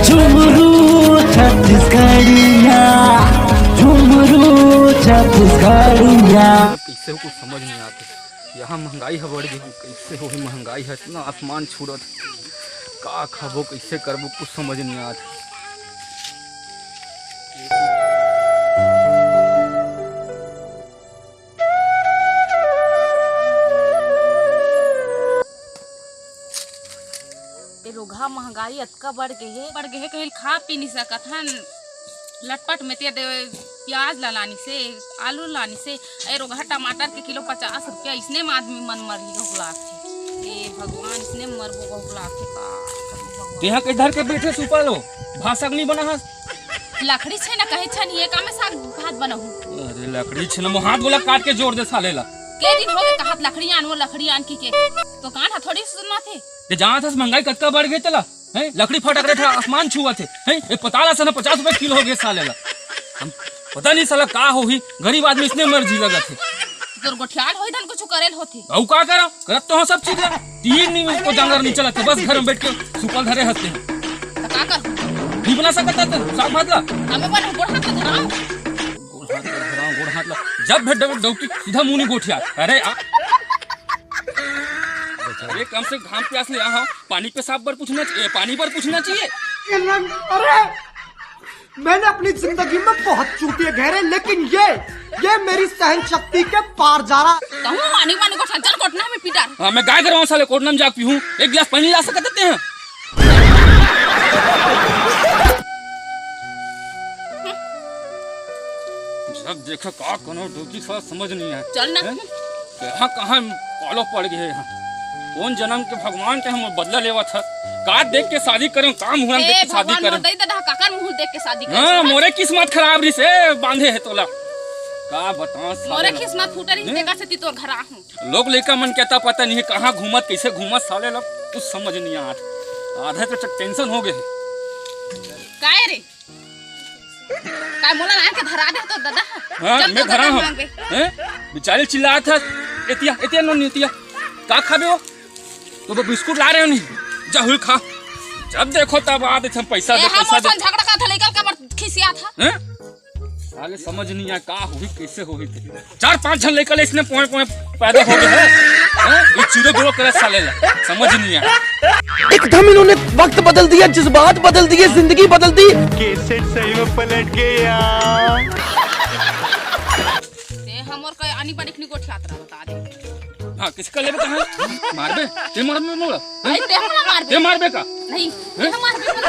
झुमरू छत्तीसगढ़िया, झुमरू छत्तीसगढ़िया। कैसे हो कुछ समझ नहीं आते। यहाँ महंगाई है बढ़ गई, कैसे हो ही महंगाई है, इतना आसमान छूड़त, का खाबो कैसे करबो कुछ समझ नहीं आते। रोगा महंगाई अतका बढ़ गए है कहीं खा पी नहीं सकत हन। लटपट में ते प्याज लानी से, आलू लानी से, ए रोगा टमाटर के किलो 50 रुपया, इसने में आदमी मन मर ली गहुला थे। ए भगवान, इसने मरबो गहुला थे का। यहाँ के धर के बैठे सुपा लो, भाषा नहीं बना है। लकड़ी छे ना कहे छन ये का में साग भात बनाहू। अरे लकड़ी छे ना, हाथ बोला काट के जोड़ दे साले ला। के दिन हो गए कहत लकड़ी आन, वो लकड़ी आन की के तो कान थोड़ी सुनना थे। ये जहाँ था महंगाई कतका बढ़ गई चला है, लकड़ी फटक रहे थे, आसमान छुआ थे है। ये पता सा ना 50 रुपए किलो हो गए साले ला। हम पता नहीं साला का हो ही, गरीब आदमी इसने मर्जी लगा थे। तोर गोठियाल होई धन कुछ करेल होथे। औ का करा करत तो सब चीज है। तीन नहीं को डांगर नहीं चला थे, बस घर में बैठ के सुपल धरे हंसते हैं। तो का कर नहीं बना सकता था साग भात ला। हमें बन गोड़ हाथ धराओ, गोड़ हाथ ला जब भेट डौकी सीधा मुंह नहीं गोठिया। अरे अरे कम से घाम प्यास ले यहाँ पानी पे साफ पर पूछना चाहिए, पानी पर पूछना चाहिए। अरे मैंने अपनी जिंदगी में बहुत चूतिए घेरे, लेकिन ये मेरी सहन शक्ति के पार जा रहा। कहूं पानी पानी को ठंडा कोटना में पीटर। हाँ मैं गाय करवाऊं साले, कोटना में जाग पीऊं, एक गिलास पानी ला सकते हैं। जब देखो का कोनो डोकी सा समझ नहीं है। चल ना यहाँ कहाँ पालो पड़ गए हैं। कौन जन्म के भगवान के हम बदला लेवा था। का देख के शादी करें, काम हुआ देख के शादी करें। दई दादा काकर मुंह देख के शादी करें। हां मोरे किस्मत खराब रही से बांधे है तोला। का बताऊं मोरे किस्मत फूटरी देखा से तोर घर आहूं। लोग लेका मन कहता पता नहीं कहां घूमत कैसे घूमत साले लोग कुछ समझ नहीं आता। आधे तो टेंशन हो गए। काय रे काय मोला लान के धरा दे तो दादा। हां मैं धरा हूं हैं बेचारे चिल्ला था। एतिया एतिया नो नीतिया का खाबे हो तो बिस्कुट ला रहे हो नहीं जा हुई खा। जब देखो तब आ दे पैसा दे पैसा दे। झगड़ा का था लेकर कबर खिसिया था हैं साले समझ नहीं आया का हुई कैसे हुई थे। 4-5 जन लेकर इसने पोए पोए पैदा हो गए हैं। ये चूरे गोलो करे साले ला समझ नहीं आया। एकदम इन्होंने वक्त बदल दिया, जज्बात बदल दिए, जिंदगी बदल दी। कैसेट सही में पलट गया। ते हमर का आनी बड़िकनी को ठियात रहा बता दे। हां किसका लेबे कहां मारबे ते मारबे मोला ते हमरा मारबे ते मारबे का नहीं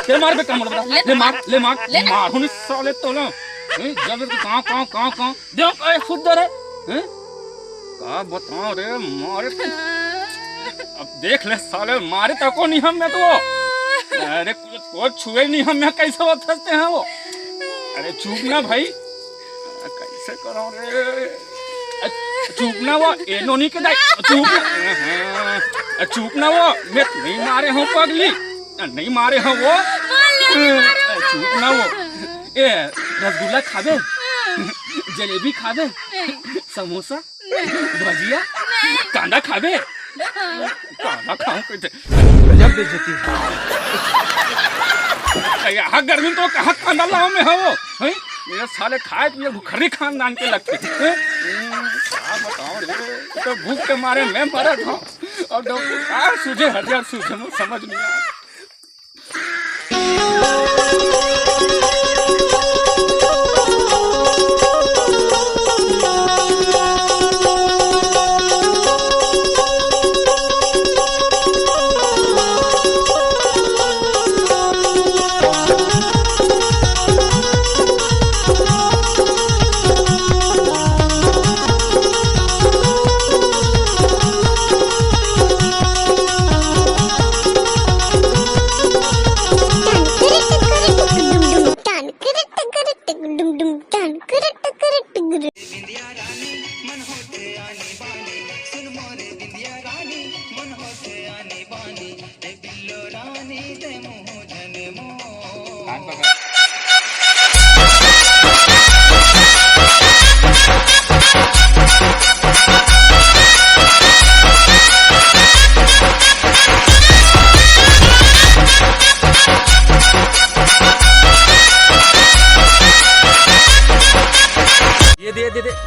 ते मारबे का मोला ले मार मार हुनी साले तोला जब कहां देख ए खुद रे हैं का बताओ रे मारे। अब देख ले साले मारे तो को नहीं हम में तो। अरे कुछ छुए नहीं हम में कैसे वो फंसते हैं वो। अरे चुप ना भाई कैसे करो रे चुप ना वो एनो नहीं के चुप ना वो मैं नहीं मारे हूँ पगली नहीं मारे हूँ वो चुप ना वो ए रसगुल्ला खाबे जलेबी खाबे समोसा भजिया कांदा खाबे कांदा खाऊं कैसे गजब बेइज्जती यहाँ गर्मी तो कहाँ कांदा लाओ में है वो मेरे साले खाए पिए भूखरी खानदान के लगते क्या बताऊं रे तो भूख के मारे मैं मरा था और डॉक्टर सूझे हजार सूझे मुझे समझ नहीं आया।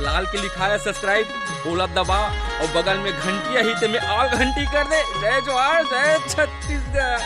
लाल के लिखा है सब्सक्राइब, बोला दबा और बगल में घंटी है ही में और घंटी कर दे। जय जवाहर जय छत्तीसगढ़।